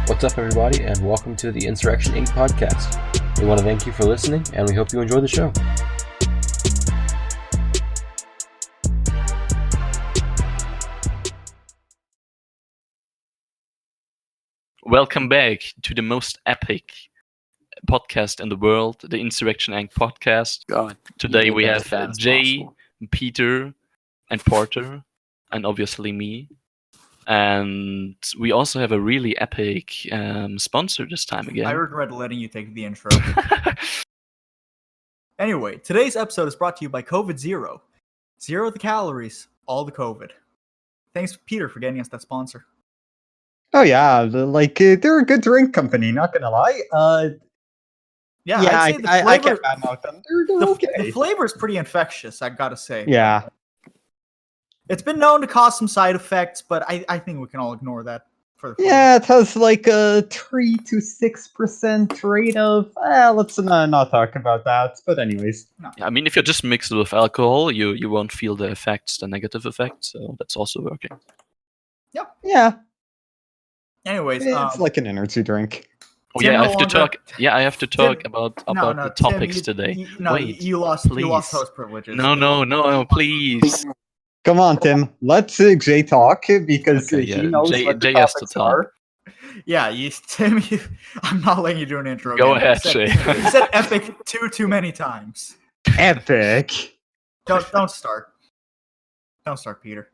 What's up, everybody, and welcome to the Insurrection Inc. podcast. We want to thank you for listening, and we hope you enjoy the show. Welcome back to the most epic podcast in the world, the Insurrection Inc. podcast. God, Today we have Jay, Peter, and Porter, and obviously me. And we also have a really epic sponsor this time again. I regret letting you take the intro. Anyway, today's episode is brought to you by COVID Zero. Zero the calories, all the COVID. Thanks, Peter, for getting us that sponsor. Oh yeah, they're a good drink company. Not gonna lie. Yeah, I I'd say the flavor, I can't badmouth them. They're okay. The flavor is pretty infectious, I gotta say. Yeah. It's been known to cause some side effects, but I think we can all ignore that for the flavor. Yeah, it has like a 3 to 6% rate of. Let's not talk about that. But anyways. No. I mean, if you just mix it with alcohol, you won't feel the effects, the negative effects. So that's also working. Yeah. Anyways, It's like an energy drink. Oh Tim yeah, no I have to longer- talk. Yeah, I have to talk Tim- about no, the Tim, topics today. Wait, you lost please. host privileges. No, please. Come on, Tim. Let Jay talk because Okay, he yeah, knows Jay- what the Jay has to topics talk. are. Yeah, Tim, I'm not letting you do an intro. Go again. ahead, Jay. You said epic too many times. Epic. Don't start. Don't start, Peter.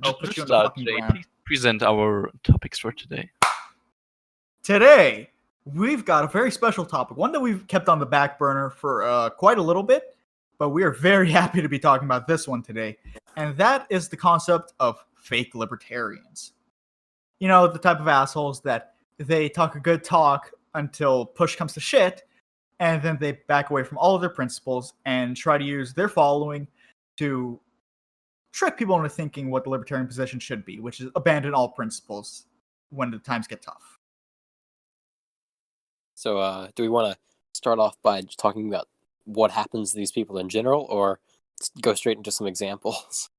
I'll put Just you on the start, fucking Jay. ground. Please present our topics for today. Today, we've got a very special topic, one that we've kept on the back burner for quite a little bit, but we are very happy to be talking about this one today, and that is the concept of fake libertarians. You know, the type of assholes that they talk a good talk until push comes to shit, and then they back away from all of their principles and try to use their following to trick people into thinking what the libertarian position should be, which is abandon all principles when the times get tough. So, do we want to start off by just talking about what happens to these people in general, or go straight into some examples?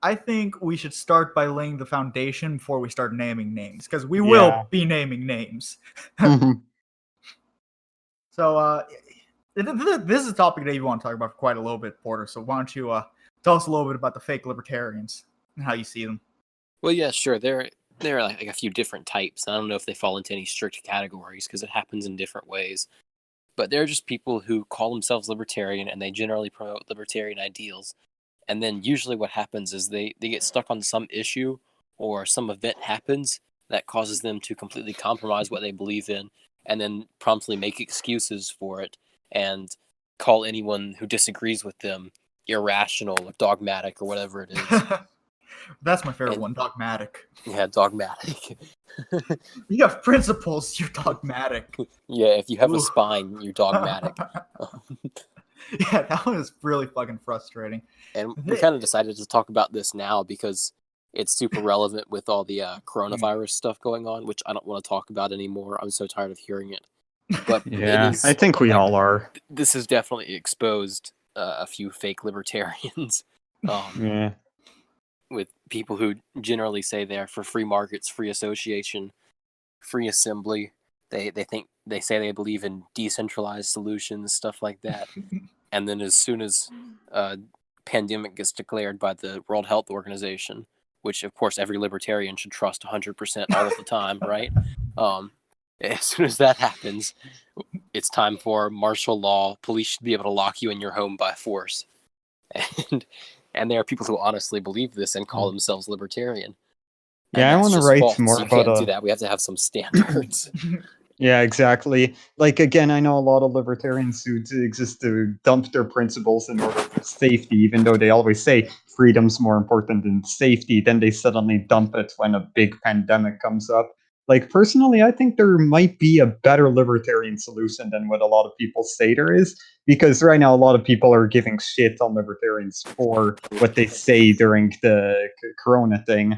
I think we should start by laying the foundation before we start naming names, because we will be naming names. Mhm. So, this is a topic that you want to talk about for quite a little bit, Porter. So why don't you tell us a little bit about the fake libertarians and how you see them? Well, yeah, sure. There are like a few different types. I don't know if they fall into any strict categories because it happens in different ways. But they're just people who call themselves libertarian and they generally promote libertarian ideals. And then usually what happens is they get stuck on some issue or some event happens that causes them to completely compromise what they believe in and then promptly make excuses for it and call anyone who disagrees with them irrational or dogmatic or whatever it is. That's my favorite one, dogmatic. Yeah, dogmatic. You have principles, you're dogmatic. Yeah, if you have Ooh. a spine, you're dogmatic. Yeah, that one is really fucking frustrating. And we kind of decided to talk about this now because it's super relevant with all the coronavirus stuff going on, which I don't want to talk about anymore. I'm so tired of hearing it. But Yeah, it is, I think we all are. This has definitely exposed a few fake libertarians. Yeah. With people who generally say they're for free markets, free association, free assembly. They say they believe in decentralized solutions, stuff like that. And then as soon as a pandemic gets declared by the World Health Organization, which of course every libertarian should trust 100% all of the time, right? As soon as that happens, it's time for martial law. Police should be able to lock you in your home by force. And there are people who honestly believe this and call themselves libertarian. Yeah, I And want to that's just write false. more You about can't do that. We have to have some standards. Yeah, exactly. Like, again, I know a lot of libertarians who exist to dump their principles in order for safety, even though they always say freedom's more important than safety. Then they suddenly dump it when a big pandemic comes up. Like, personally, I think there might be a better libertarian solution than what a lot of people say there is. Because right now, a lot of people are giving shit on libertarians for what they say during the corona thing.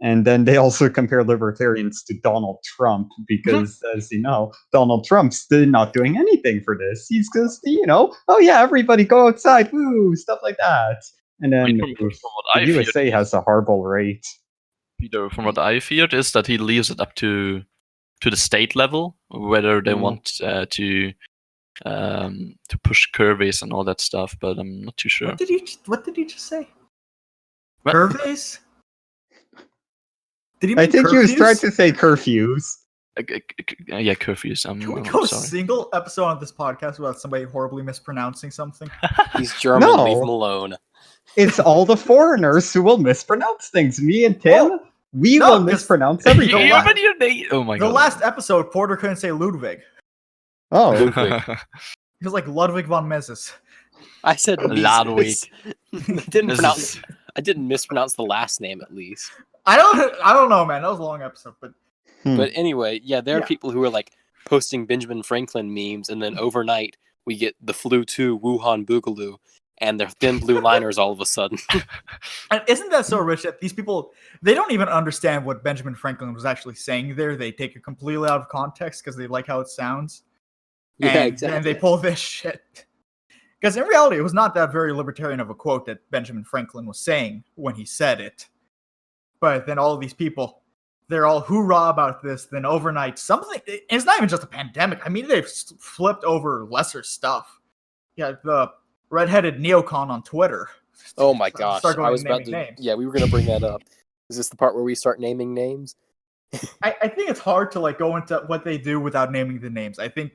And then they also compare libertarians to Donald Trump because, as you know, Donald Trump's not doing anything for this. He's just, oh yeah, everybody go outside, woo, stuff like that. And then From what the I USA has a horrible rate. Peter, from what I feared is that he leaves it up to to the state level, whether they want to push curveys and all that stuff, but I'm not too sure. What did you just say? What? Curveys? Did he I mean think he was curfews? trying to say curfews. Yeah, curfews. Can we I'm go a sorry. single episode on this podcast without somebody horribly mispronouncing something? He's German. No. Leave him alone. It's all the foreigners who will mispronounce things. Me and Tim, Well, we no, will 'cause mispronounce the everything. la- Even your name. Oh my The god. last episode, Porter couldn't say Ludwig. Oh, Ludwig. He was like Ludwig von Mises. I said Ludwig. Mises. This I didn't mispronounce the last name at least. I don't know, man. That was a long episode, but But anyway, yeah, there are Yeah. people who are like posting Benjamin Franklin memes, and then overnight we get the flu 2 Wuhan Boogaloo, and they're thin blue liners all of a sudden. and isn't that so rich that these people, they don't even understand what Benjamin Franklin was actually saying there. They take it completely out of context because they like how it sounds. Yeah, and, exactly. And they pull this shit. Because in reality, it was not that very libertarian of a quote that Benjamin Franklin was saying when he said it. But then all of these people, they're all hoorah about this. Then overnight, it's not even just a pandemic. I mean, they've flipped over lesser stuff. Yeah, the redheaded neocon on Twitter. Oh my gosh! Start going I was about naming to. names. Yeah, we were gonna bring that up. Is this the part where we start naming names? I think it's hard to like go into what they do without naming the names. I think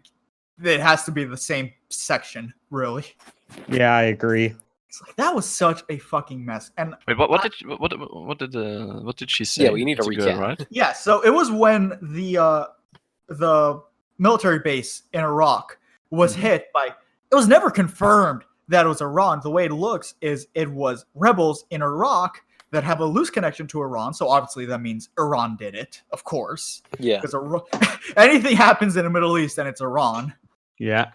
it has to be the same section, really. yeah, I agree. It's like that was such a fucking mess. And Wait, what did she say? Yeah, we need a It's girl, recap. right? yeah, so it was when the military base in Iraq was hit by. It was never confirmed that it was Iran. The way it looks is it was rebels in Iraq that have a loose connection to Iran. So obviously that means Iran did it, of course, Yeah, because anything happens in the Middle East and it's Iran. Yeah.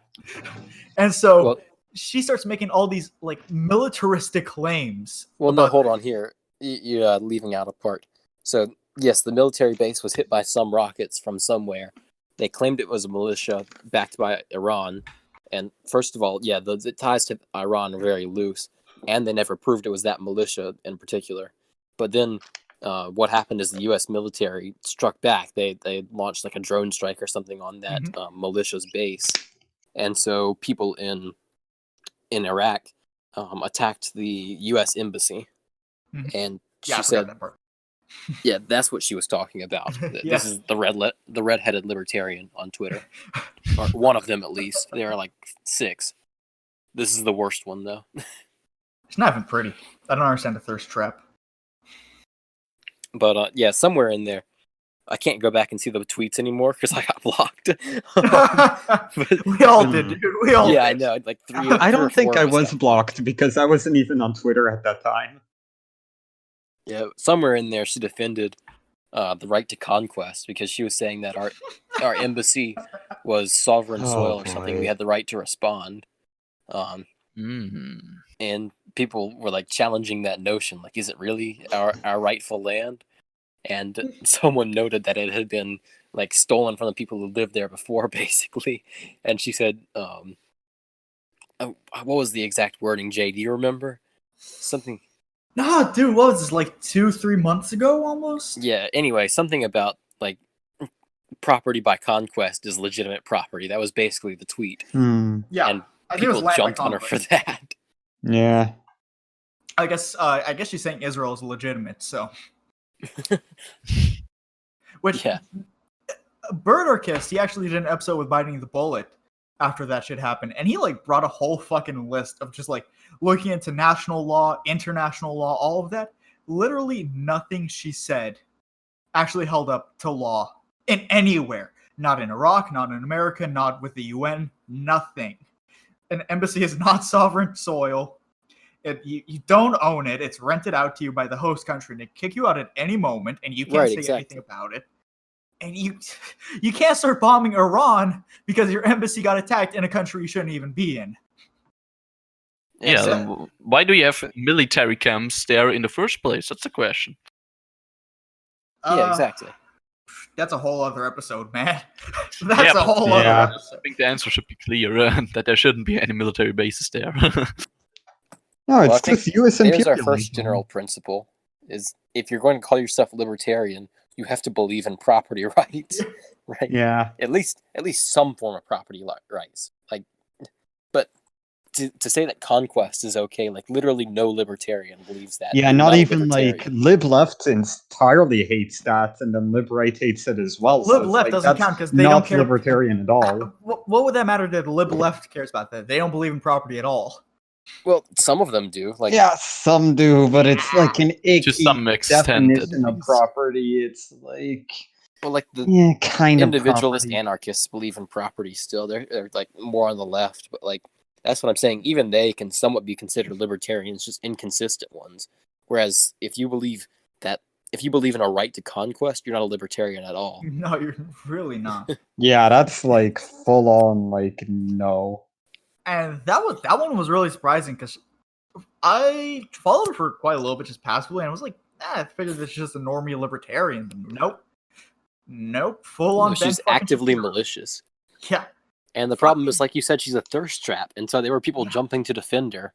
And so Well- she starts making all these like militaristic claims. well, no, about- hold on here. You're leaving out a part. So, yes, the military base was hit by some rockets from somewhere. They claimed it was a militia backed by Iran. And first of all, yeah, the ties to Iran are very loose. And they never proved it was that militia in particular. But then what happened is the U.S. military struck back. They launched like a drone strike or something on that militia's base. And so people in Iraq attacked the U.S. embassy. Mhm. And Yeah, I she forgot said, that part. yeah, that's what she was talking about. Yeah. This is the redheaded libertarian on Twitter. Or one of them, at least. There are like 6. This is the worst one, though. It's not even pretty. I don't understand the thirst trap. But yeah, somewhere in there. I can't go back and see the tweets anymore because I got blocked. We all did, dude. We all Yeah, I did. know. Like three. I three or don't think four I of us was got blocked because I wasn't even on Twitter at that time. Yeah, somewhere in there, she defended the right to conquest because she was saying that our embassy was sovereign soil or something. We boy. had the right to respond. And people were like challenging that notion. Like, is it really our rightful land? And someone noted that it had been like stolen from the people who lived there before, basically. And she said, what was the exact wording, Jay? Do you remember? Something. No, dude, what was this, like 2-3 months ago almost? Yeah, anyway, something about like property by conquest is legitimate property. That was basically the tweet. Yeah, And I think it was people land by jumped on her for conquest. that. Yeah. I guess she's saying Israel is legitimate, so. Which, Yeah. Birdarchist, he actually did an episode with Biting the Bullet after that shit happened, and he like brought a whole fucking list of just like looking into national law, international law, all of that. Literally nothing she said actually held up to law in anywhere. Not in Iraq, not in America, not with the UN, nothing. An embassy is not sovereign soil. You don't own it. It's rented out to you by the host country, and they kick you out at any moment, and you can't Right, say exactly. anything about it. And you can't start bombing Iran because your embassy got attacked in a country you shouldn't even be in. Yeah, so- then why do you have military camps there in the first place? That's the question. Yeah, Uh, exactly. That's a whole other episode, man. That's Yeah, a but- whole Yeah. other I episode. think the answer should be clear that there shouldn't be any military bases there. No, Well, I it's think just U.S. There's our imperialism. first general principle: is if you're going to call yourself a libertarian, you have to believe in property rights, right? Yeah. At least some form of property rights. Like, but to say that conquest is okay, like literally no libertarian believes that. Yeah, You're not a even like libertarian. lib left entirely hates that, and then lib right hates it as well. So Lib it's left like, doesn't that's count because they not don't care. libertarian at all. What would that matter that the lib left cares about that? They don't believe in property at all. Well, some of them do. Like, Yeah, some do, but it's like an icky some extent, definition of least. property. It's like, well, like the yeah, kind of individualist property. anarchists believe in property still. They're like more on the left, but like that's what I'm saying. Even they can somewhat be considered libertarians, just inconsistent ones. Whereas if you believe in a right to conquest, you're not a libertarian at all. No, you're really not. Yeah, that's like full on like no. And that one was really surprising because I followed her for quite a little bit just passively, and I was like, I figured this is just a normie libertarian. Nope, full on. No, she's actively malicious. Yeah. And the problem is, like you said, she's a thirst trap, and so there were people jumping to defend her.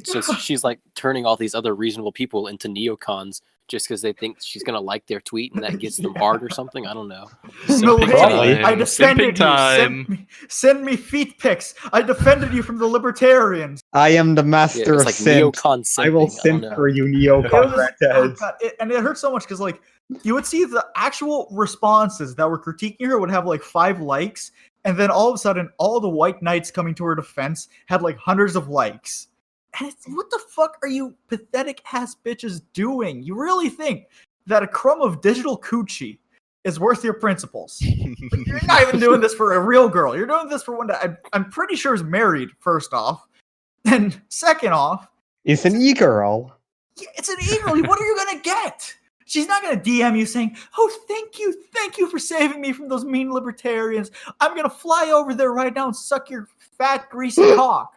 So she's like turning all these other reasonable people into neocons just because they think she's gonna like their tweet and that gets them hard or something. I don't know. No, Simping Probably. time. I defended Simping you. time. Send me feet pics. I defended you from the libertarians. I am the Yeah, master it's of like simp. neocon simping. I will don't simp know. for you, It neocon was- redheads. God, and it hurt so much because like you would see the actual responses that were critiquing her would have like 5 likes, and then all of a sudden all the white knights coming to her defense had like hundreds of likes. And it's, what the fuck are you pathetic ass bitches doing? You really think that a crumb of digital coochie is worth your principles? Like, you're not even doing this for a real girl. You're doing this for one that I'm pretty sure is married, first off. And second off, It's an e-girl. it's an e-girl. What are you going to get? She's not going to DM you saying, oh, thank you for saving me from those mean libertarians. I'm going to fly over there right now and suck your fat, greasy cock.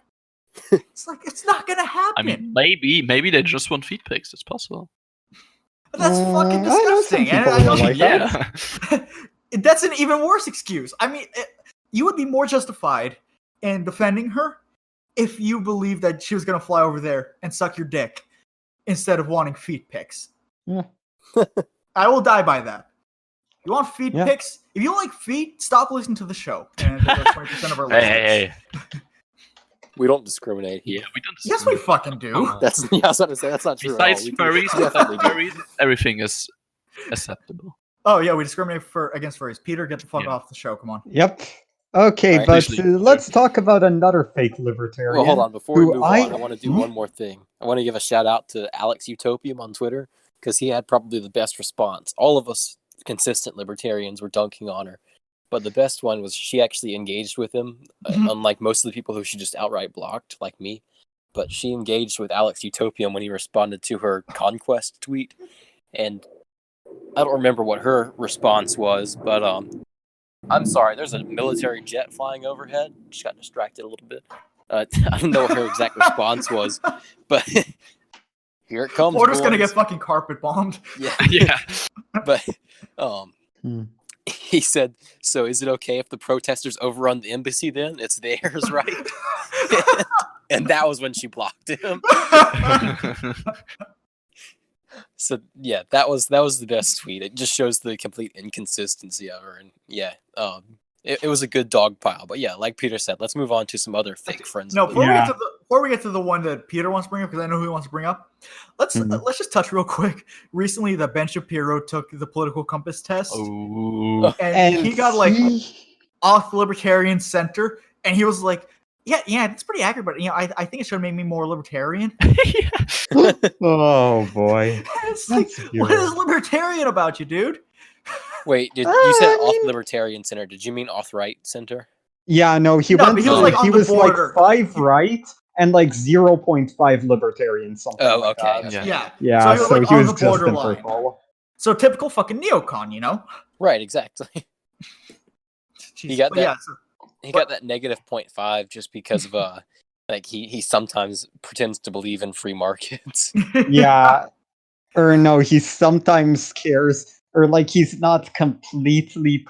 It's like, it's not going to happen. I mean, maybe they just want feed pics. It's possible. That's fucking I know some disgusting. And people I know like Yeah. that's an even worse excuse. I mean, you would be more justified in defending her if you believed that she was going to fly over there and suck your dick instead of wanting feet pics. Yeah. I will die by that. You want feet Yeah. pics? If you like feet, stop listening to the show. And that's 20% of our listeners. Hey. We don't discriminate here. Yeah, we don't. Yes, we fucking do. That's I was about to say that's not true. Besides at all. We furries, definitely do. furries, everything is acceptable. Oh yeah, we discriminate against furries. Peter, get the fuck Yeah. off the show. Come on. Yep. Okay, Alright. but Usually- let's talk about another fake libertarian. Well, hold on. Before we who move on, I want to do one more thing. I want to give a shout out to Alex Utopium on Twitter because he had probably the best response. All of us consistent libertarians were dunking on her, but the best one was she actually engaged with him, unlike most of the people who she just outright blocked, like me. But she engaged with Alex Utopium when he responded to her conquest tweet, and I don't remember what her response was, but I'm sorry, there's a military jet flying overhead. Just got distracted a little bit. I don't know what her exact response was, but here it comes. Porter's gonna boys. get fucking carpet bombed. Yeah, Yeah. but Hmm. he said, "So is it okay if the protesters overrun the embassy? Then it's theirs, right?" And that was when she blocked him. So yeah, that was the best tweet. It just shows the complete inconsistency of her, and yeah, it was a good dog pile. But yeah, like Peter said, let's move on to some other fake friends. No, of before, Yeah. before we get to the one that Peter wants to bring up, because I know who he wants to bring up, let's just touch real quick. Recently, that Ben Shapiro took the political compass test, Oh. and he got like he- off the libertarian center, and he was like, "Yeah, it's pretty accurate, but I think it should make me more libertarian." oh boy. It's like, That's what is beautiful. libertarian about you, dude? Wait, you said I off mean- libertarian center? Did you mean off right center? Yeah, no, he No, went. but he was, like, like, on he the was like border. 5 right and like 0.5 libertarian. Something. Oh, like okay. that. Yeah. Yeah. Yeah, So so he was, like, he on was the just in borderline. purple. So typical fucking neocon, you know? Right, exactly. Jeez, He got but that- yeah, so- He got that negative 0.5 just because of like he sometimes pretends to believe in free markets. Yeah, or no, he sometimes cares, or like he's not completely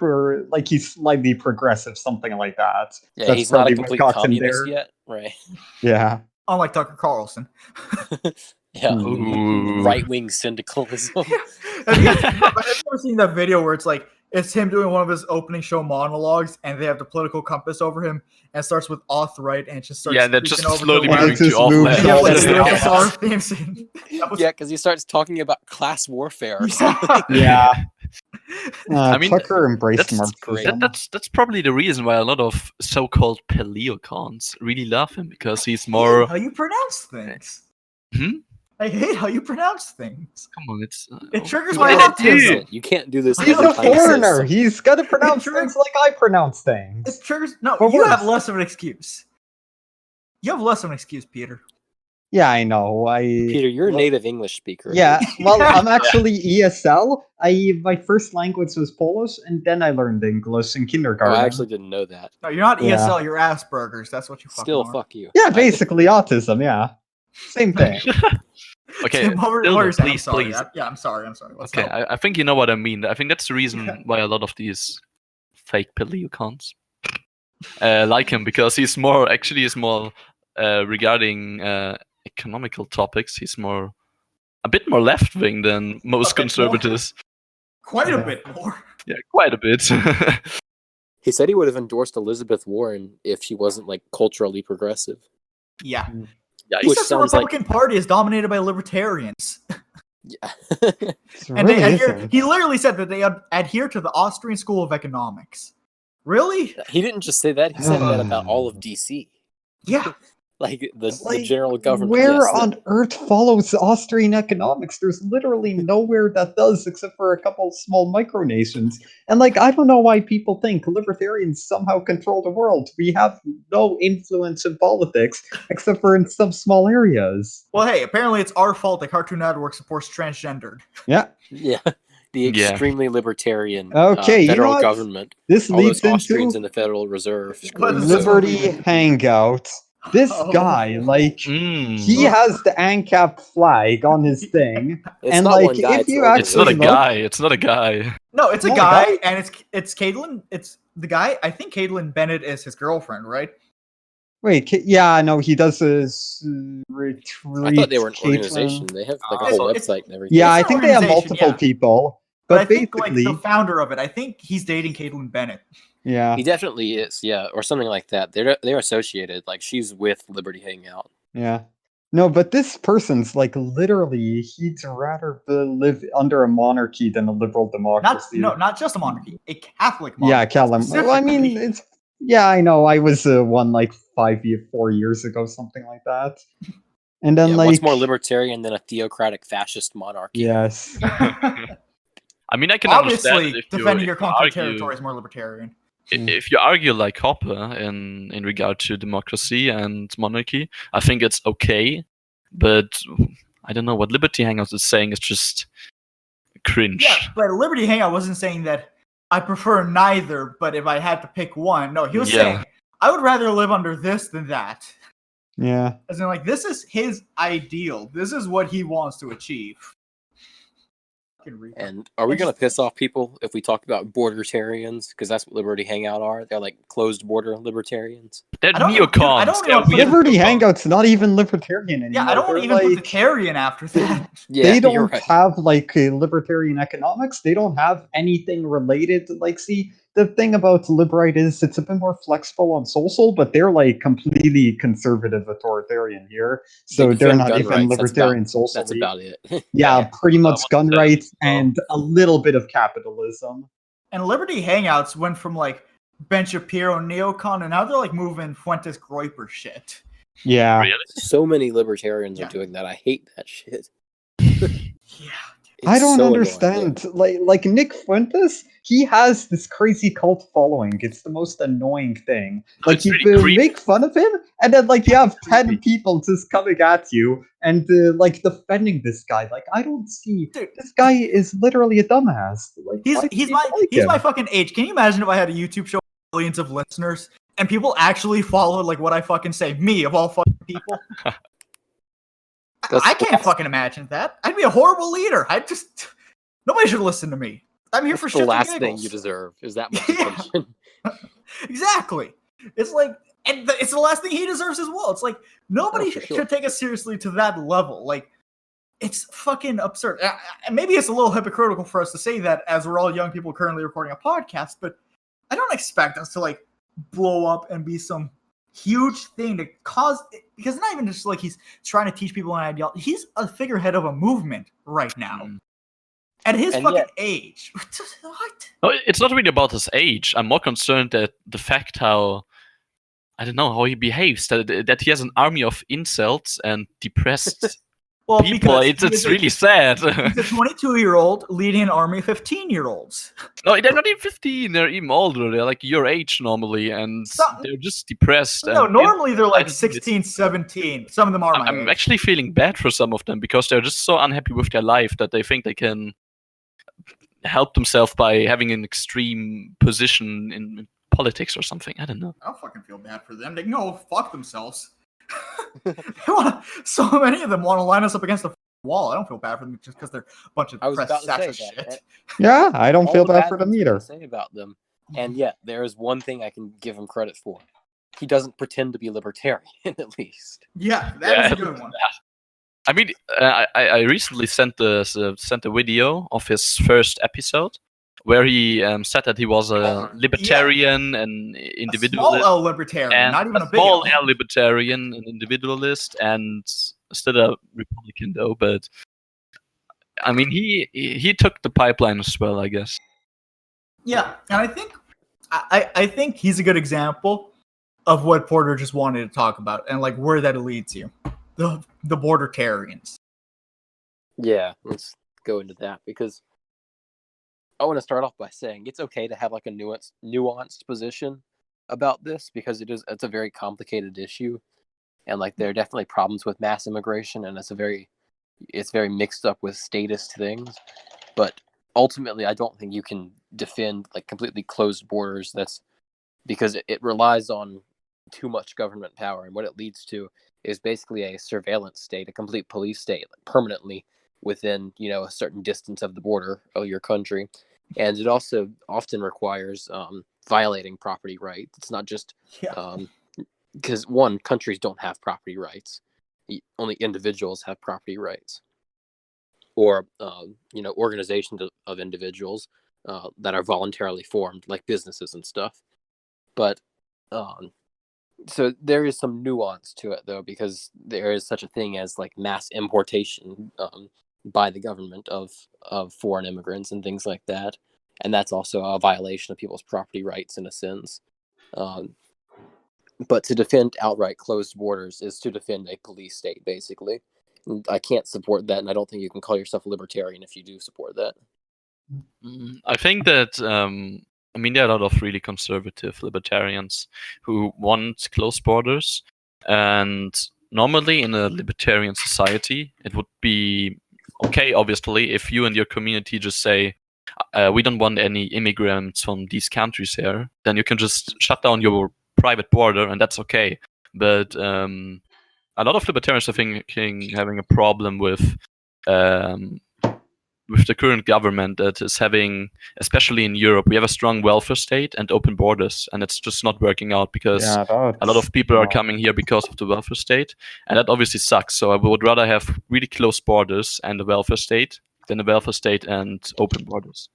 like he's slightly progressive, something like that. Yeah, That's he's not a probably what complete got him communist there. yet, right? Yeah. Unlike Tucker Carlson. Yeah, Ooh. right-wing syndicalism. Have you ever seen that video where it's him doing one of his opening show monologues, and they have the political compass over him, and it starts with auth right, and it just starts. Yeah, and that just creeping over to slowly the And moving it left. just to off moves left. And you have like the Yeah. USSR theme scene. That was- Yeah, because he starts talking about class warfare or Yeah. something. Yeah. I mean, Tucker embraced that's great. Marxism. that's probably the reason why a lot of so-called paleocons really love him, because he's more. how you pronounce things. Hmm? I hate how you pronounce things. Come on, it's. It triggers You my can't do autism. it. You can't do this. He's every a time he says foreigner. something. He's got to pronounce It tri- things like I pronounce It things. triggers. No, But you have worse. less of an excuse. You have less of an excuse, Peter. Yeah, I know. Peter, you're a well, native English speaker. Yeah, well, Yeah. I'm actually ESL. My first language was Polish, and then I learned English in Oh, kindergarten. I actually didn't know that. No, you're not Yeah. ESL. You're Asperger's. That's what you fucking Still, are. fuck you. Yeah, basically autism. Yeah, same thing. Okay, Tim, what were Dylan, you saying? please, I'm sorry. please. I'm sorry. I'm sorry. What's Okay, up? I think you know what I mean. I think that's the reason Yeah. why a lot of these fake paleocons like him, because he's more regarding economical topics. He's a bit more left wing than most bit more. conservatives. Quite a Yeah. bit more. Yeah, quite a bit. He said he would have endorsed Elizabeth Warren if she wasn't like culturally progressive. Yeah. Yeah, He Which says the sounds like- Republican Party is dominated by libertarians. Yeah. It And really they adhere, isn't. he literally said that they adhere to the Austrian School of Economics. Really? He didn't just say that. He said that about all of DC. Yeah. Like the Like, general government. Where Yes, on earth follows Austrian economics? There's literally nowhere that does, except for a couple small micronations. And like, I don't know why people think libertarians somehow control the world. We have no influence in politics, except for in some small areas. Well, hey, apparently it's our fault that Cartoon Network supports transgendered. Yeah. Yeah. The Yeah. extremely libertarian Okay, you know federal what? government. This All those leads Austrians into in the Federal Reserve. What is Liberty this? Hangout. This Oh. guy, like, Mm. he has the ANCAP flag on his thing. It's And, not like, one guy. if It's you an It's not a actually look- guy. It's not a guy. No, it's a No, guy, guy? and it's Caitlin. It's the guy. I think Caitlin Bennett is his girlfriend, right? Wait, yeah, no, he does his retreat. I thought they were an Caitlin. organization. They have like a It's- whole it's- website and everything. Yeah, It's I an think they have organization, multiple yeah. people, But but I think like basically, the founder of it, I think he's dating Caitlin Bennett. yeah, He definitely is, yeah, or something like that. They're associated. Like she's with Liberty Hangout. yeah. No, but this person's like literally, he'd rather live under a monarchy than a liberal democracy. Not just a monarchy, a Catholic monarchy. Yeah, Callum. Well, I mean, specifically. it's yeah, I know. I was one like 4 years ago, something like that. And then Yeah, like, what's more libertarian than a theocratic fascist monarchy? yes, I mean, I can understand Obviously, it if defending your conquered argue- territory is more libertarian. If you argue like Hopper in regard to democracy and monarchy, I think it's okay. But I don't know what Liberty Hangouts is saying. It's just cringe. Yeah, but Liberty Hangout wasn't saying that I prefer neither, but if I had to pick one, no, he was Yeah. saying I would rather live under this than that. yeah. As in, like, this is his ideal. This is what he wants to achieve. And are we gonna piss off people if we talk about bordertarians? Because that's what Liberty Hangout are. They're like closed border libertarians. They're I don't- neocons. I don't They're know if weird. Liberty Hangout's not even libertarian anymore. Yeah, I don't They're even put the like- Tarian after that. Yeah, they you're don't right. have like libertarian economics. They don't have anything related to like. See, the thing about Liberite is it's a bit more flexible on social, but they're like completely conservative authoritarian here. So They they're defend not gun even rights. libertarian socially. That's about it. Yeah, pretty much what gun the- rights oh. and a little bit of capitalism. And Liberty Hangouts went from like Ben Shapiro neocon, and now they're like moving Fuentes Groyper shit. Yeah. Really? So many libertarians Yeah. are doing that. I hate that shit. Yeah. I It's don't so annoying, understand. Like Nick Fuentes, he has this crazy cult following. It's the most annoying thing. No, Like it's you really creepy. make fun of him, and then like you have 10 people just coming at you and like defending this guy. Like I don't see. Dude. This guy is literally a dumbass. Like He's why do he's people my like he's him? my fucking age. Can you imagine if I had a YouTube show with millions of listeners and people actually followed like what I fucking say? Me of all fucking people. That's I can't fucking imagine that. I'd be a horrible leader. Nobody should listen to me. I'm here for That's shit the last and thing giggles. you deserve is that much Yeah. attention. Exactly. It's like, and it's the last thing he deserves as well. It's like nobody Oh, for sure. should take us seriously to that level. Like it's fucking absurd. Maybe it's a little hypocritical for us to say that as we're all young people currently recording a podcast, but I don't expect us to like blow up and be some huge thing to cause, because it's not even just like he's trying to teach people an ideology. He's a figurehead of a movement right now. At his fucking age. What? No, it's not really about his age. I'm more concerned that the fact how, I don't know, how he behaves, that he has an army of incels and depressed people. It's really sad. He's a 22-year-old leading an army of 15-year-olds. No, they're not even 15. They're even older. They're like your age normally, and they're just depressed. No, normally they're like 16, 17. Some of them are my I'm age. actually feeling bad for some of them because they're just so unhappy with their life that they think they can help themselves by having an extreme position in politics or something. I don't know. I don't fucking feel bad for them. They can go fuck themselves. So many of them want to line us up against the wall. I don't feel bad for them just because they're a bunch of depressed sacks of shit. Yeah, I don't feel bad for them either. Say about them, and yet there is one thing I can give him credit for: he doesn't pretend to be libertarian, at least. Yeah, that is a good one. I mean, I recently sent a video of his first episode where he said that he was a libertarian and individualist. A small L libertarian, not even a big small L libertarian and individualist, and still a Republican though. But I mean, he took the pipeline as well, I guess. Yeah, and I think he's a good example of what Porter just wanted to talk about, and like where that leads you. The bordertarians. Yeah, let's go into that, because I want to start off by saying it's okay to have like a nuanced position about this, because it's a very complicated issue, and like there are definitely problems with mass immigration, and it's very mixed up with statist things. But ultimately, I don't think you can defend like completely closed borders. That's because it relies on too much government power, and what it leads to is basically a surveillance state, a complete police state, like, permanently within a certain distance of the border of your country. And it also often requires violating property rights. It's not just because countries don't have property rights; only individuals have property rights, or organizations of individuals that are voluntarily formed, like businesses and stuff. But so there is some nuance to it, though, because there is such a thing as like mass importation by the government of foreign immigrants and things like that, and that's also a violation of people's property rights in a sense. But to defend outright closed borders is to defend a police state, basically. And I can't support that, and I don't think you can call yourself a libertarian if you do support that. I think that there are a lot of really conservative libertarians who want closed borders, and normally in a libertarian society, it would be okay, obviously, if you and your community just say, we don't want any immigrants from these countries here, then you can just shut down your private border, and that's okay. But a lot of libertarians are having a problem with the current government that is having, especially in Europe, we have a strong welfare state and open borders, and it's just not working out because a lot of people are coming here because of the welfare state, and that obviously sucks. So I would rather have really close borders and a welfare state than a welfare state and open borders.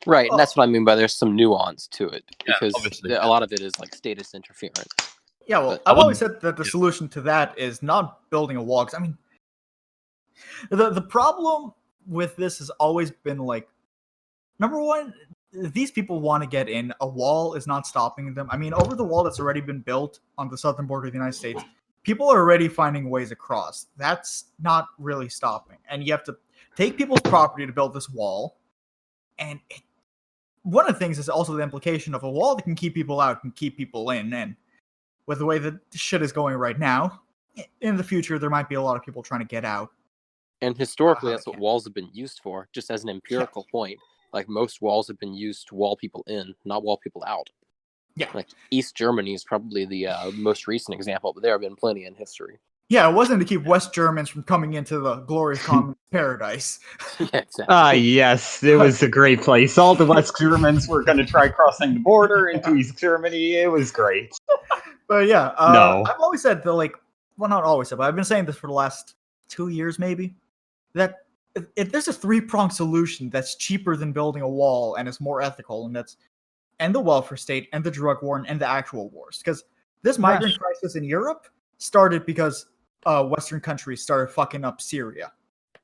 Right, and that's what I mean by there's some nuance to it, because a lot of it is like statist interference. Yeah, well, I've always said that the solution to that is not building a wall. 'Cause, I mean, the problem with this has always been like, number one, these people want to get in. A wall is not stopping them. I mean, over the wall that's already been built on the southern border of the United States, people are already finding ways across. That's not really stopping. And you have to take people's property to build this wall. And one of the things is also the implication of a wall that can keep people out, can keep people in. And with the way that shit is going right now, in the future, there might be a lot of people trying to get out. And historically, that's what walls have been used for, just as an empirical point. Like, most walls have been used to wall people in, not wall people out. Yeah. Like, East Germany is probably the most recent example, but there have been plenty in history. Yeah, it wasn't to keep West Germans from coming into the glorious common paradise. Yeah, exactly. Yes, it was a great place. All the West Germans were going to try crossing the border into East Germany. It was great. But yeah, No. I've always said that, like, well, not always said, but I've been saying this for the last 2 years, maybe. that if there's a three-pronged solution that's cheaper than building a wall and is more ethical, and that's end the welfare state, end the drug war, and end the actual wars. Because this migrant crisis in Europe started because Western countries started fucking up Syria.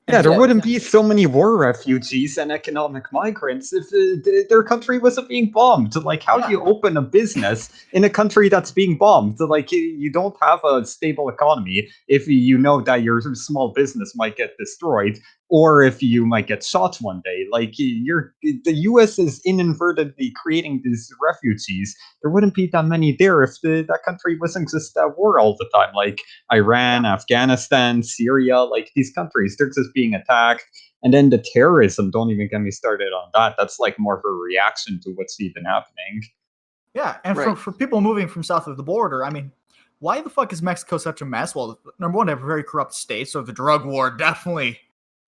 Yeah, there Yeah, wouldn't be so many war refugees and economic migrants if their country wasn't being bombed. Like, how do you open a business in a country that's being bombed? Like, you don't have a stable economy if you know that your small business might get destroyed, or if you might get shot one day. Like, the U.S. is inadvertently creating these refugees. There wouldn't be that many there if that country wasn't just at war all the time. Like, Iran, Afghanistan, Syria, like these countries, they're just being attacked. And then the terrorism, don't even get me started on that. That's like more of a reaction to what's even happening. Yeah, and Right. for people moving from south of the border, I mean, why the fuck is Mexico such a mess? Well, number one, they have a very corrupt state, so the drug war definitely.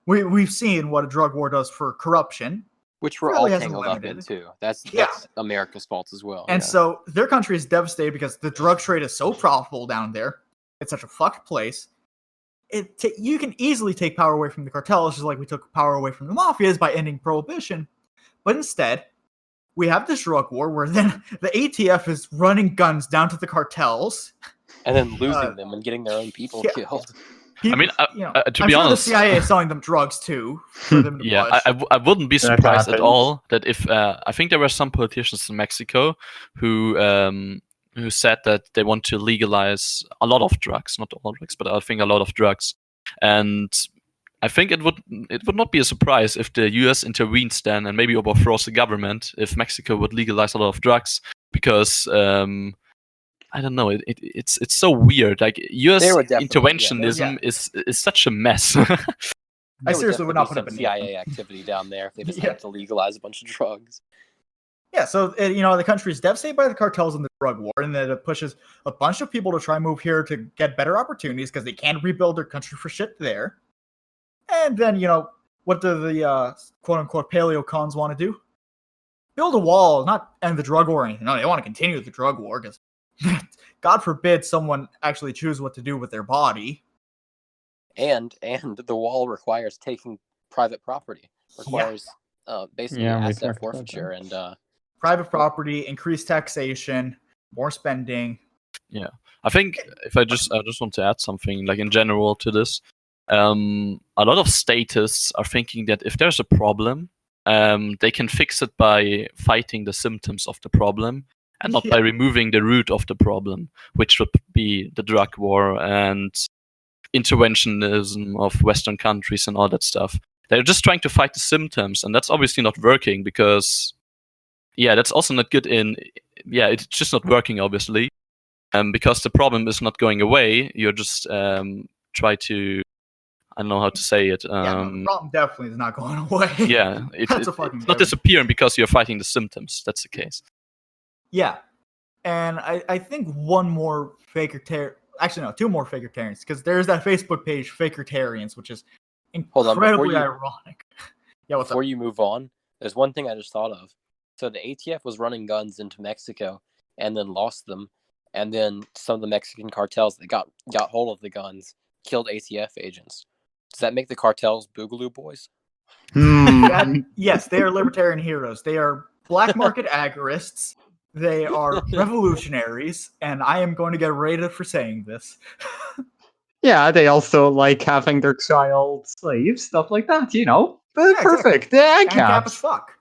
We've seen what a drug war does for corruption. which we're really all hasn't tangled up in limited. too. That's Yeah. America's fault as well. And yeah. so their country is devastated because the drug trade is so profitable down there. It's such a fucked place. You can easily take power away from the cartels, just like we took power away from the mafias by ending prohibition. But instead, we have this drug war where then the ATF is running guns down to the cartels. and then losing them and getting their own people yeah. killed. I mean, to be I'm honest, sure the CIA is selling them drugs too for them to yeah, push. I wouldn't be That surprised at happens. all that if I think there were some politicians in Mexico who said that they want to legalize a lot of drugs, not all drugs, but I think a lot of drugs, and I think it would not be a surprise if the U.S. intervenes then and maybe overthrows the government if Mexico would legalize a lot of drugs because. I don't know. It's so weird. Like U.S. They would definitely- interventionism is such a mess. I seriously would not put up up a CIA activity down there if they decided Yeah. to legalize a bunch of drugs. Yeah, so the country is devastated by the cartels and the drug war, and then it pushes a bunch of people to try and move here to get better opportunities because they can't rebuild their country for shit there. And then what do the quote unquote paleo cons want to do? Build a wall, not end the drug war or anything. No, they want to continue the drug war because God forbid someone actually choose what to do with their body. And the wall requires taking private property. Requires basically Yeah, we asset talked about forfeiture and Private property, increased taxation, more spending. I think if I just want to add something like in general to this, a lot of statists are thinking that if there's a problem, they can fix it by fighting the symptoms of the problem and not by removing the root of the problem, which would be the drug war and interventionism of Western countries and all that stuff. They're just trying to fight the symptoms, and that's obviously not working because, that's also not good it's just not working, obviously. Because the problem is not going away, you're just try to, I don't know how to say it. The problem definitely is not going away. Yeah, it's not given. disappearing because you're fighting the symptoms. That's the case. Yeah, and I think one more actually no, two more fakertarians, because there's that Facebook page, Fakertarians, which is Hold on, incredibly ironic. Yeah, what's before up? you move on, there's one thing I just thought of. So the ATF was running guns into Mexico and then lost them, and then some of the Mexican cartels that got hold of the guns killed ATF agents. Does that make the cartels Boogaloo Boys? Yes, they are libertarian heroes. They are black market agorists. They are revolutionaries, and I am going to get rated for saying this. Yeah, they also like having their child slaves, stuff like that, But Yeah, perfect. Yeah, And cap as fuck.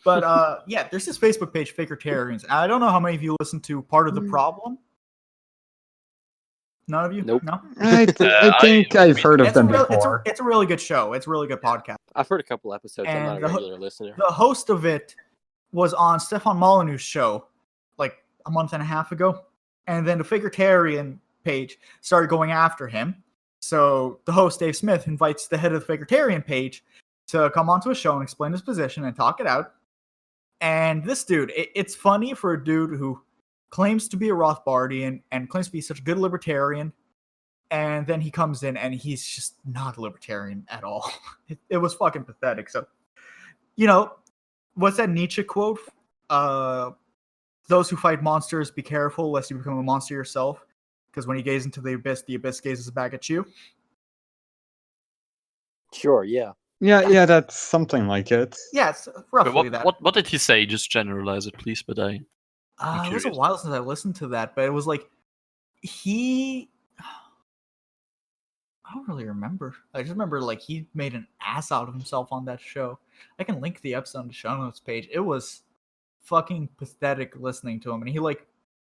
But there's this Facebook page, Fakertarians. I don't know how many of you listen to Part of the Problem. None of you? Nope. No? I think I've heard of them it's before. a really good show. It's a really good podcast. I've heard a couple episodes. I'm And not a regular listener. The host of it was on Stefan Molyneux's show like a month and a half ago. And then the Fakertarian page started going after him. So the host, Dave Smith, invites the head of the Fakertarian page to come onto a show and explain his position and talk it out. And this dude, it's funny for a dude who claims to be a Rothbardian and claims to be such a good libertarian. And then he comes in and he's just not a libertarian at all. It was fucking pathetic. So, what's that Nietzsche quote? Those who fight monsters, be careful lest you become a monster yourself. Because when you gaze into the abyss gazes back at you. Sure, yeah. Yeah, that's something like it. Yeah, it's But roughly that. what did he say? Just generalize it, please. But I'm It was a curious. while since I listened to that, but it was like he. I don't really remember. I just remember like he made an ass out of himself on that show. I can link the episode on the show notes page. It was fucking pathetic listening to him, and he like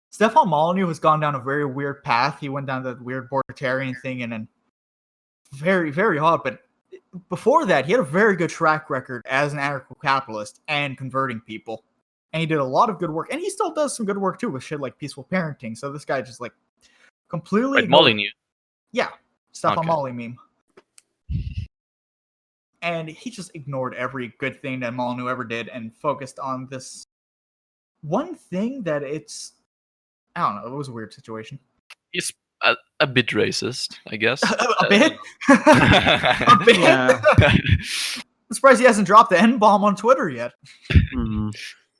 Stefan Molyneux has gone down a very weird path. He went down that weird libertarian thing, and then very, very odd. But before that, he had a very good track record as an anarcho-capitalist and converting people. And he did a lot of good work. And he still does some good work, too, with shit like peaceful parenting. So this guy just, like, completely... Wait, Molyneux. Yeah. Stefan Okay. Molly meme. And he just ignored every good thing that Molyneux ever did and focused on this one thing that it's... I don't know. It was a weird situation. He's a bit racist, I guess. A bit? A bit? Yeah. I'm surprised he hasn't dropped the N-bomb on Twitter yet.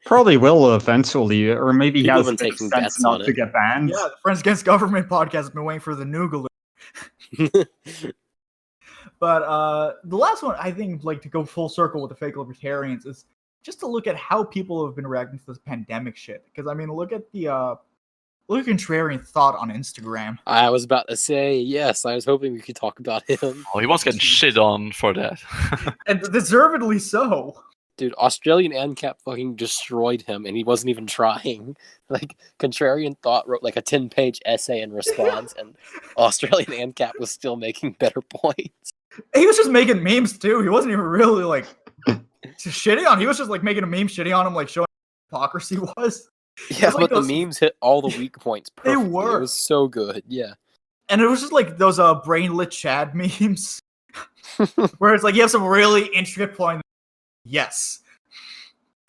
Probably will eventually, or maybe he People has have been the taking sense bets not on to it. get banned. Yeah, the Friends Against Government podcast has been waiting for the Noogaloo. But the last one, I think, like to go full circle with the fake libertarians is just to look at how people have been reacting to this pandemic shit. Because I mean, look at contrarian thought on Instagram. I was about to say, yes, I was hoping we could talk about him. Oh, he was getting shit on for that. And deservedly so. Dude, Australian ANCAP fucking destroyed him, and he wasn't even trying. Like, Contrarian Thought wrote like a 10-page essay in response, and Australian ANCAP was still making better points. He was just making memes too. He wasn't even really like shitting on. He was just like making a meme shitting on him, like showing how hypocrisy was. Yeah, like but those- the memes hit all the weak points They perfectly. were. It was so good, yeah. And it was just like those brainlit Chad memes. Where it's like you have some really intricate point. Yes.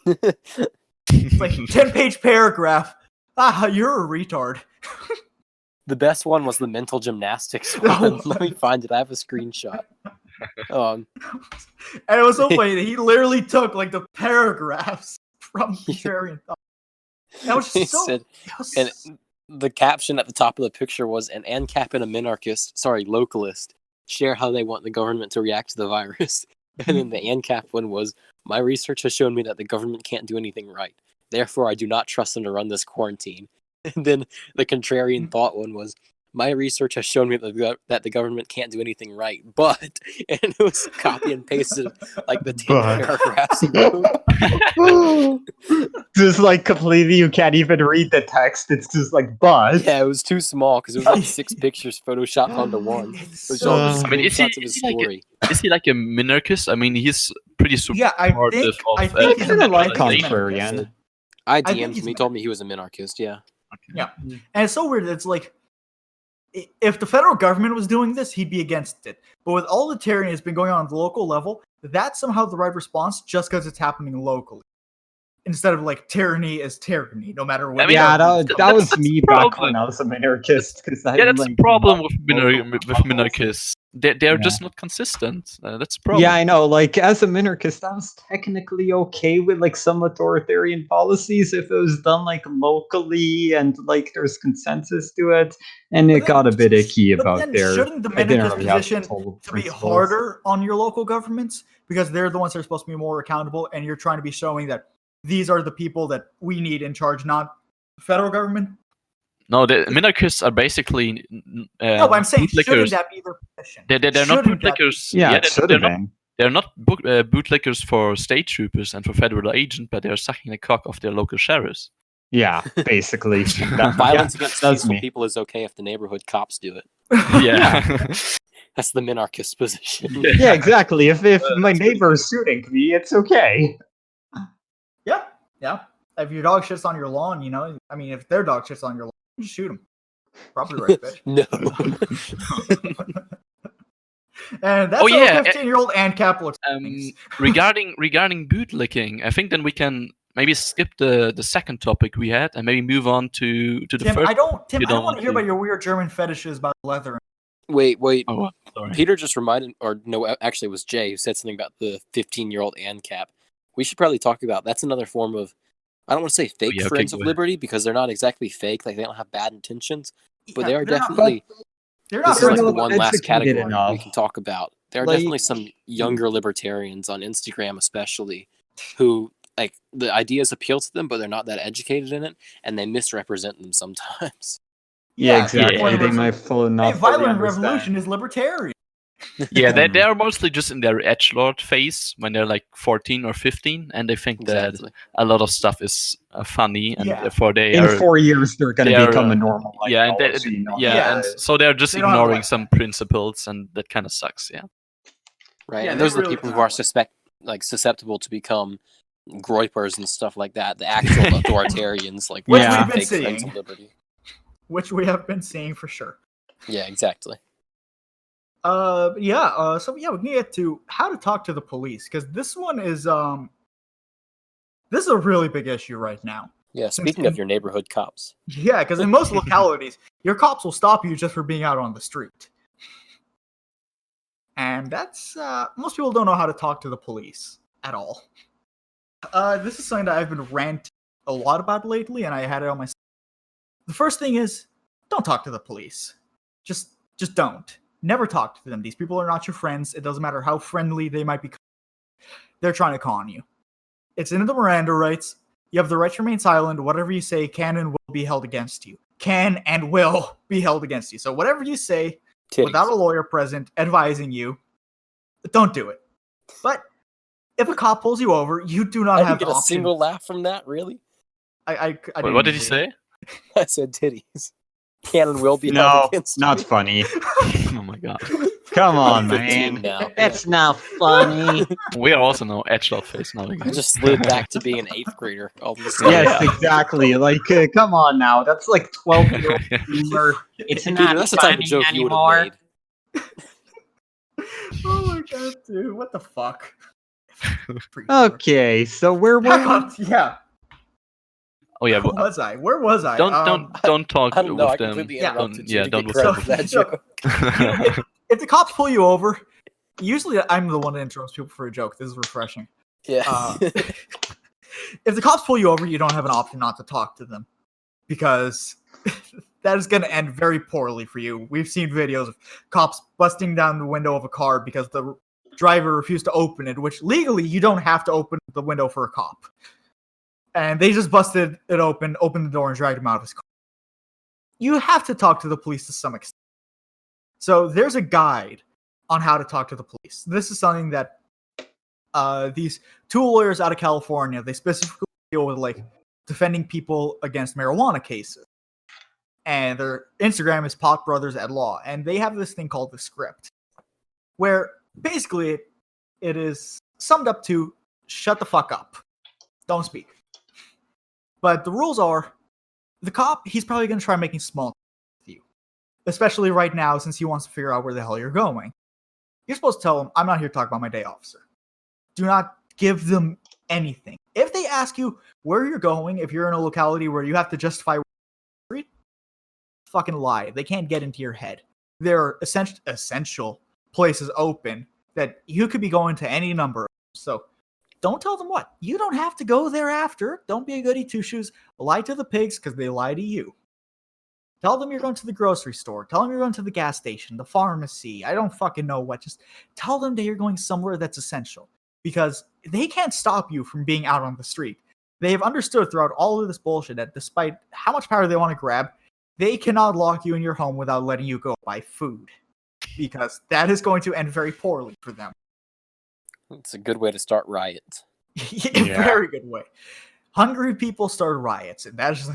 It's like 10-page paragraph. You're a retard. The best one was the mental gymnastics Oh. one. Let me find it. I have a screenshot. And it was so funny that he literally took like the paragraphs from Contrarian Thought. That was He just so. said, that was and so- the caption at the top of the picture was, an ANCAP and a localist, share how they want the government to react to the virus. And then the ANCAP one was, my research has shown me that the government can't do anything right. Therefore, I do not trust them to run this quarantine. And then the Contrarian Thought one was, my research has shown me that the government can't do anything right, but... And it was copy and pasted like the 10 But. paragraphs he wrote. Just like completely, you can't even read the text. It's just like, but. Yeah, it was too small because it was like 6 pictures photoshopped onto one. It It's was so- all just I mean, is he- screenshots of his is he like a- story. Is he like a minarchist? I mean, he's pretty Yeah, I supportive think of. I think he's a kinda like centralization. Contrarian. I think DM'd he's him. He told me he was a minarchist. Yeah. And it's so weird. It's like if the federal government was doing this, he'd be against it. But with all the tyranny that's been going on at the local level, that's somehow the right response just because it's happening locally. Instead of like tyranny is tyranny, no matter what. I mean, Yeah, that's- that was that's me the back problem. when I was a minarchist. Yeah, that's the problem with local minarchists. They're Yeah. just not consistent. That's the problem. Yeah, I know. Like, as a minarchist, I was technically okay with like some authoritarian policies if it was done like locally and like there's consensus to it. And it But got a then- bit icky but about then there. shouldn't the I didn't minarchist really have position total to be principles. harder on your local governments because they're the ones that are supposed to be more accountable, and you're trying to be showing that these are the people that we need in charge, not the federal government? No, the minarchists are basically. No, but I'm saying, shouldn't bootlickers. that be their position? They're not Shouldn't that- bootlickers. Yeah, it they're- should they're have not been. They're not bootlickers for state troopers and for federal agents, but they're sucking the cock of their local sheriffs. Yeah, basically. Violence against that's peaceful me. people is okay if the neighborhood cops do it. Yeah. That's the minarchist position. Yeah, exactly. If my neighbor is shooting me, it's okay. Yeah. If your dog shits on your lawn, you know, I mean, if their dog shits on your lawn, just shoot him. Property rights, bitch. No. And that's Oh, how yeah, a 15-year-old ANCAP looks. regarding bootlicking, I think then we can maybe skip the second topic we had and maybe move on to the Tim, first. I don't you want don't to want hear to. about your weird German fetishes about leather. Wait. Oh, sorry. Peter just reminded, or no, actually it was Jay who said something about the 15-year-old ANCAP. We should probably talk about, that's another form of, I don't want to say fake yeah, okay, friends go of ahead. liberty because they're not exactly fake, like they don't have bad intentions, but Yeah, they are they're not- definitely, They're not this is like the They're one not last educated category enough. we can talk about. There are Like- definitely some younger libertarians on Instagram, especially, who like the ideas appeal to them, but they're not that educated in it, and they misrepresent them sometimes. Yeah, exactly. Yeah. They might fall Hey, enough. violent revolution is libertarian. Yeah, they are mostly just in their edgelord phase when they're like 14 or 15, and they think Exactly. that a lot of stuff is funny, and Yeah. therefore they In are 4 years, they're going they to are, become a normal yeah, and ideology. not, Yeah. and so they're just They don't have ignoring like some that. principles, and that kind of sucks. Yeah. Right, Yeah, and they those are the really people who don't are susceptible to become groypers and stuff like that. The actual authoritarians, like Which Yeah. we've been fake friends seeing. of liberty. Which we have been seeing for sure. Yeah, exactly. So we can get to how to talk to the police, because this one is this is a really big issue right now. Yeah, Since speaking of your neighborhood cops, Yeah, because in most localities, your cops will stop you just for being out on the street. And that's most people don't know how to talk to the police at all. This is something that I've been ranting a lot about lately, and I had it on my. The first thing is, don't talk to the police. Just don't. Never talk to them. These people are not your friends. It doesn't matter how friendly they might be. They're trying to con you. It's in the Miranda rights. You have the right to remain silent. Whatever you say can and will be held against you. Can and will be held against you. So whatever you say, titties. without a lawyer present advising you, don't do it. But if a cop pulls you over, you do not I have didn't get the a option. single laugh from that. Really? I didn't What did he do say? I said titties. Can and will be No, held against not you. funny. Oh my god. Come on, I'm 15 man. now. That's not funny. We are also now edgelord phase now I again. just slid back to being an 8th grader all of a sudden. Yes, Yeah. exactly. Like, come on now. That's like 12-year-old humor. It's Peter, not that's the type of funny joke you would anymore. have made. Oh my god, dude! What the fuck? Okay, so where Back were on. Yeah. Oh yeah, Where was I? Where was I? don't talk I don't know. I with them. completely yeah, interrupted yeah, you to don't get with credit them. for that joke. If the cops pull you over, usually I'm the one that interrupts people for a joke. This is refreshing. Yeah. If the cops pull you over, you don't have an option not to talk to them, because that is going to end very poorly for you. We've seen videos of cops busting down the window of a car because the driver refused to open it, which legally you don't have to open the window for a cop. And they just busted it open, opened the door, and dragged him out of his car. You have to talk to the police to some extent. So there's a guide on how to talk to the police. This is something that these two lawyers out of California, they specifically deal with, like, defending people against marijuana cases. And their Instagram is Pot Brothers at Law. And they have this thing called the script, where basically it is summed up to shut the fuck up. Don't speak. But the rules are, the cop, he's probably going to try making small talk with you. Especially right now, since he wants to figure out where the hell you're going. You're supposed to tell him, I'm not here to talk about my day, officer. Do not give them anything. If they ask you where you're going, if you're in a locality where you have to justify where fucking lie. They can't get into your head. There are essential places open that you could be going to any number of. So don't tell them what. You don't have to go there after. Don't be a goody two-shoes. Lie to the pigs because they lie to you. Tell them you're going to the grocery store. Tell them you're going to the gas station, the pharmacy. I don't fucking know what. Just tell them that you're going somewhere that's essential. Because they can't stop you from being out on the street. They have understood throughout all of this bullshit that despite how much power they want to grab, they cannot lock you in your home without letting you go buy food. Because that is going to end very poorly for them. It's a good way to start riots. Very good way. Hungry people start riots, and that is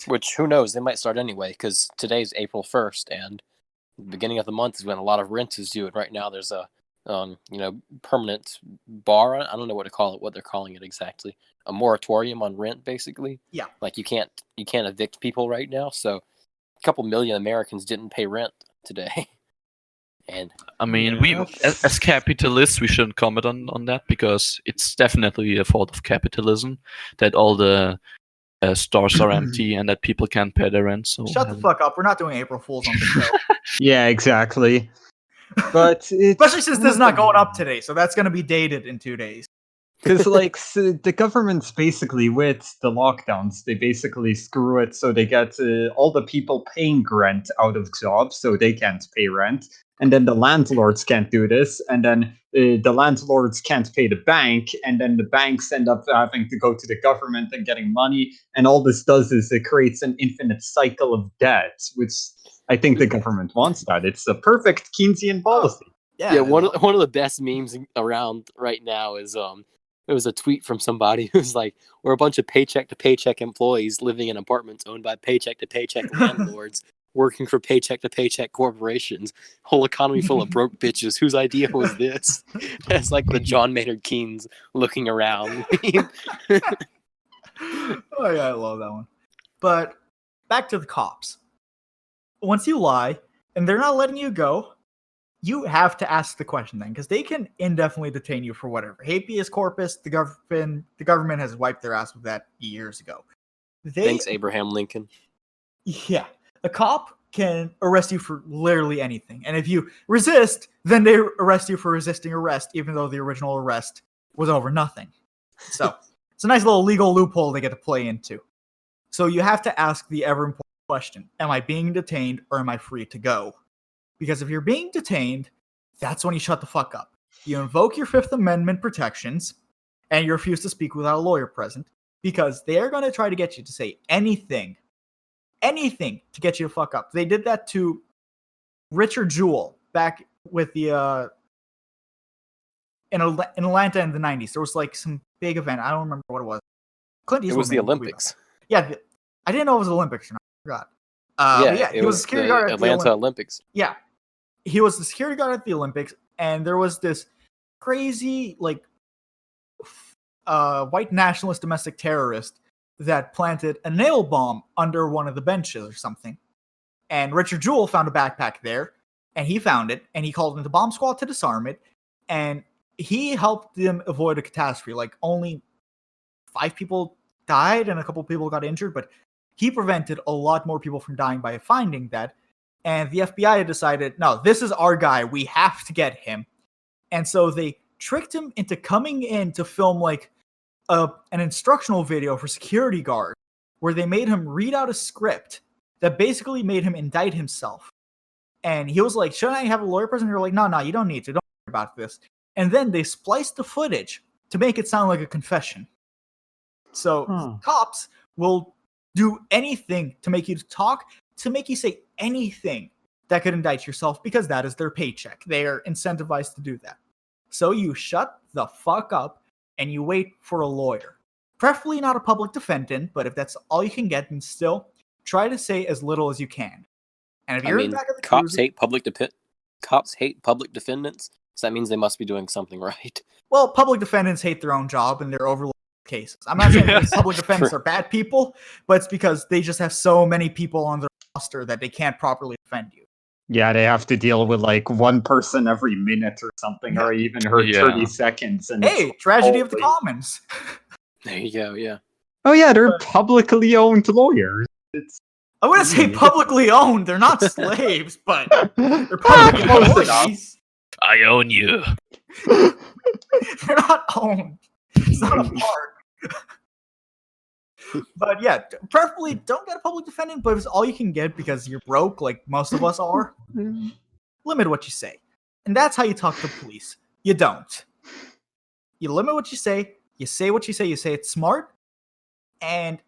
Which, who knows, they might start anyway, because today's April 1st, and the beginning of the month is when a lot of rent is due, and right now there's a permanent bar. I don't know what to call it, what they're calling it exactly. A moratorium on rent, basically. Yeah. Like you can't evict people right now, so a couple million Americans didn't pay rent today. And I mean, we as capitalists, we shouldn't comment on that because it's definitely a fault of capitalism that all the stores are empty and that people can't pay their rent. So shut the fuck up. We're not doing April Fools on the show. Yeah, exactly. But it's Especially since this is not going up today, so that's going to be dated in 2 days. because the government's basically with the lockdowns, they basically screw it so they get all the people paying rent out of jobs, so they can't pay rent. and then the landlords can't do this, and then the landlords can't pay the bank, and then the banks end up having to go to the government and getting money, and all this does is it creates an infinite cycle of debt, which I think the government wants that. It's a perfect Keynesian policy. Yeah, one of the best memes around right now is it was a tweet from somebody who's like, we're a bunch of paycheck to paycheck employees living in apartments owned by paycheck to paycheck landlords working for paycheck to paycheck corporations. Whole economy full of broke bitches. Whose idea was this? It's like the John Maynard Keynes looking around. Oh yeah, I love that one. But back to the cops. Once you lie and they're not letting you go, you have to ask the question then, because they can indefinitely detain you for whatever. Habeas corpus, the government has wiped their ass with that years ago. Thanks, Abraham Lincoln. Yeah. A cop can arrest you for literally anything. And if you resist, then they arrest you for resisting arrest, even though the original arrest was over nothing. So it's a nice little legal loophole they get to play into. So you have to ask the ever important question: am I being detained or am I free to go? Because if you're being detained, that's when you shut the fuck up. You invoke your Fifth Amendment protections, and you refuse to speak without a lawyer present, because they are going to try to get you to say anything to get you to fuck up. They did that to Richard Jewell back with the in Atlanta in the 90s. There was like some big event. I don't remember what it was. Clint Eastwood. It was the Olympics. Yeah, I didn't know it was the Olympics or not. I forgot. Yeah, he was a security guard at Atlanta Olympics. Yeah, he was the security guard at the Olympics, and there was this crazy, like, white nationalist domestic terrorist that planted a nail bomb under one of the benches or something. And Richard Jewell found a backpack there, and he found it, and he called in the bomb squad to disarm it, and he helped them avoid a catastrophe. Like, only 5 people died, and a couple people got injured, but he prevented a lot more people from dying by finding that. And the FBI decided, no, this is our guy. We have to get him. And so they tricked him into coming in to film like an instructional video for security guards, where they made him read out a script that basically made him indict himself. And he was like, shouldn't I have a lawyer present? They're like, no, you don't need to. Don't worry about this. And then they spliced the footage to make it sound like a confession. So cops will do anything to make you talk, to make you say anything that could indict yourself, because that is their paycheck. They are incentivized to do that. So you shut the fuck up and you wait for a lawyer. Preferably not a public defendant, but if that's all you can get, then still try to say as little as you can. And if you're back at the cops hate cops hate public defendants, so that means they must be doing something right. Well, public defendants hate their own job and they're overlooked cases. I'm not saying that public defendants are bad people, but it's because they just have so many people on their roster that they can't properly defend you. Yeah, they have to deal with like one person every minute or something, or even heard 30 seconds. And hey, tragedy of the commons. There you go, yeah. Oh yeah, they're publicly owned lawyers. I wouldn't say publicly owned. They're not slaves, but they're public employees. I own you. They're not owned. It's not a part. But yeah, preferably don't get a public defendant, but if it's all you can get because you're broke, like most of us are, limit what you say. And that's how you talk to police. You don't. You limit what you say what you say it smart, and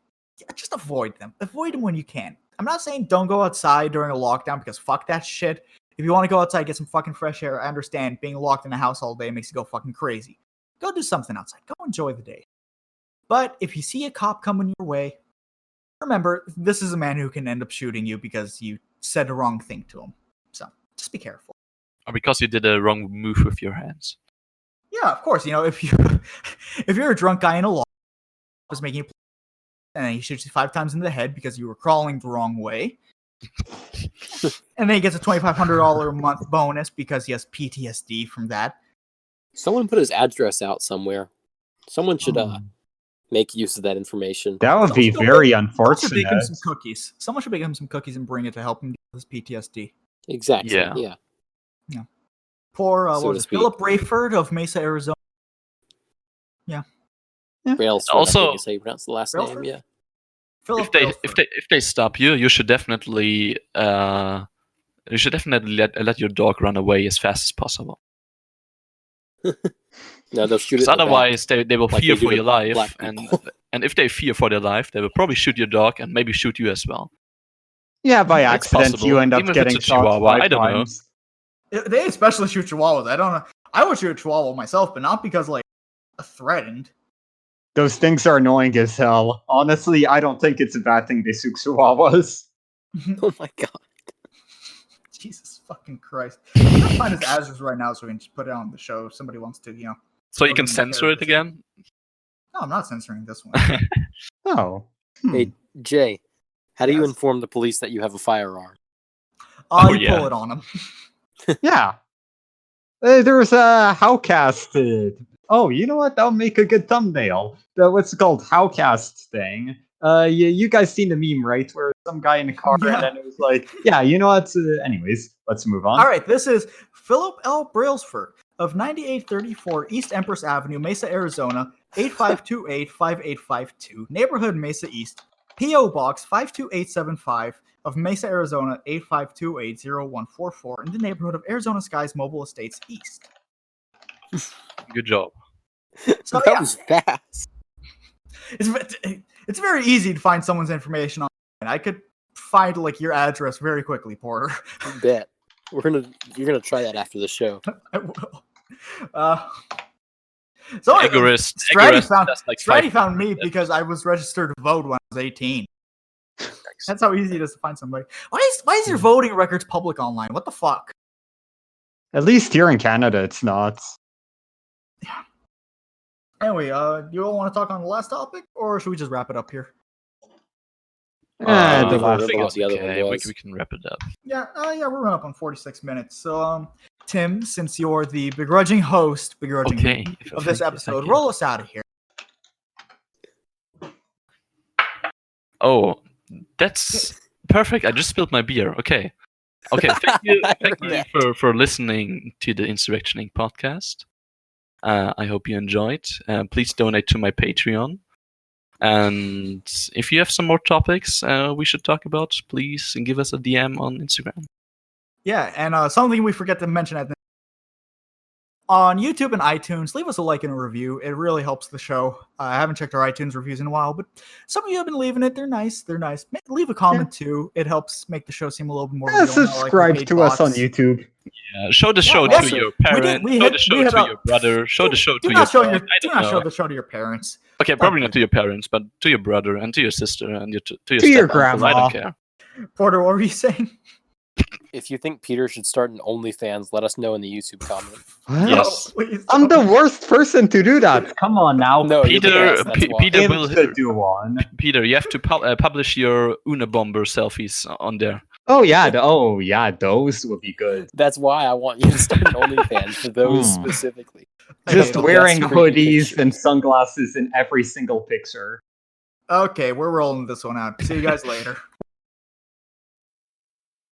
just avoid them. Avoid them when you can. I'm not saying don't go outside during a lockdown, because fuck that shit. If you want to go outside, get some fucking fresh air. I understand being locked in a house all day makes you go fucking crazy. Go do something outside. Go enjoy the day. But if you see a cop coming your way, remember, this is a man who can end up shooting you because you said the wrong thing to him. So just be careful. Or because you did a wrong move with your hands. Yeah, of course. You know, if you're a drunk guy in a law office making you and then he shoots you 5 times in the head because you were crawling the wrong way, and then he gets a $2,500 a month bonus because he has PTSD from that. Someone put his address out somewhere. Someone should make use of that information. That would be very unfortunate. Someone should bake him some cookies. Someone should bake him some cookies and bring it to help him get his PTSD. Exactly. Yeah. Poor Philip Rayford of Mesa, Arizona. Yeah. Brailsford, also, I think is how you pronounce the last name. Yeah. If they stop you, you should definitely You should definitely let your dog run away as fast as possible. No, they'll shoot it. Because otherwise, they will like fear they do for your with life, black and people. and if they fear for their life, they will probably shoot your dog and maybe shoot you as well. Yeah, by It's accident, possible, you end up even if it's getting a shot Chihuahua, 5 I don't know. times. They especially shoot chihuahuas. I don't know. I would shoot a chihuahua myself, but not because like threatened. Those things are annoying as hell. Honestly, I don't think it's a bad thing they shoot chihuahuas. Oh my god. Jesus fucking Christ! I'm trying to find his address right now so we can just put it on the show. If somebody wants to, So you Those can are the censor it characters. again. No, I'm not censoring this one. Oh. Hey, Jay, how do you Yes. inform the police that you have a firearm? Oh, You yeah. pull it on him. Yeah. There's a Howcast. Oh, you know what? That'll make a good thumbnail. What's it called? Howcast thing. You guys seen the meme, right? Where some guy in a car Yeah. and then it was like, yeah, you know what? Anyways, let's move on. All right, this is Philip L. Brailsford of 9834 East Empress Avenue, Mesa, Arizona, 8528-5852, neighborhood Mesa East, P.O. Box 52875 of Mesa, Arizona, 8528-0144, in the neighborhood of Arizona Skies Mobile Estates East. Good job. So That yeah, was fast. it's very easy to find someone's information online. I could find like your address very quickly, Porter. I bet. You're gonna try that after the show. I will. So Egorist. Stratty found, That's like Stratty 5 found me because I was registered to vote when I was 18. That's how easy it is to find somebody. Why is your voting records public online? What the fuck? At least here in Canada, it's not. Anyway, you all want to talk on the last topic, or should we just wrap it up here? The I I last think think what it's the other one okay. was. We can wrap it up. Yeah, we're running up on 46 minutes. So, Tim, since you're the begrudging host, Okay. of this episode, roll us out of here. Oh, that's perfect. I just spilled my beer. Okay. Thank you I heard that. for listening to the Insurrection Inc. podcast. I hope you enjoyed. Please donate to my Patreon. And if you have some more topics we should talk about, please give us a DM on Instagram. Yeah, and something we forget to mention at the on YouTube and iTunes, leave us a like and a review. It really helps the show. I haven't checked our iTunes reviews in a while, but some of you have been leaving it. They're nice. Leave a comment too. It helps make the show seem a little bit more real. not like the subscribe paid to us on bots. YouTube. Show the show also, to your we parents. did- Show we the show had to a- your brother. Show the show to Do your not show dog. your I do don't not know. show the show to your parents. Okay, probably not to your parents, but to your brother and to your sister and to your To your step-uncle. I grandma. don't care. Porter, what were you saying? If you think Peter should start an OnlyFans, let us know in the YouTube comment. What? Yes. Oh, please I'm the don't. worst person to do that. Come on now. No, you're the Peter, best, that's why. Peter Him will. to do one. Peter, you have to publish your Unabomber selfies on there. Oh yeah, those would be good. That's why I want you to start an OnlyFans for those Hmm. specifically. Just the wearing best freaking hoodies pictures. and sunglasses in every single picture. Okay, we're rolling this one out. See you guys later.